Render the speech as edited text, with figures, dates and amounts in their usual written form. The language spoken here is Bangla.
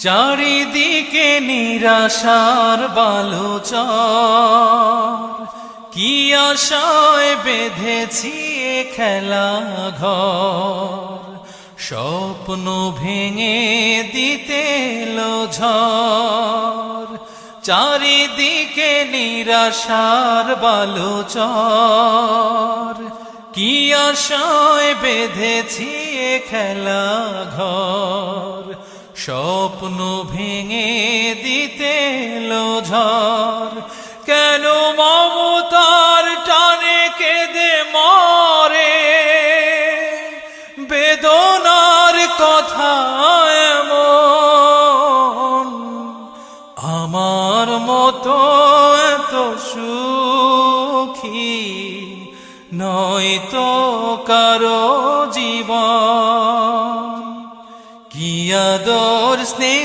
চারিদিকে নিরাশার বালুচর, কি আশায় বেঁধেছি এ খেলা ঘর। স্বপ্ন ভেঙে দিতে এলো ঝড়, চারিদিকে নিরাশার বালুচর, কি আশায় বেঁধেছি এ খেলা ঘর। স্বপ্ন ভেঙে দিতে এলো ঝড়, কেন মমতার টানে কেঁদে মরে, বেদনার কথা এমন। আমার মতো এত সুখী নয়তো কারো জীবন। কি আদর স্নেহ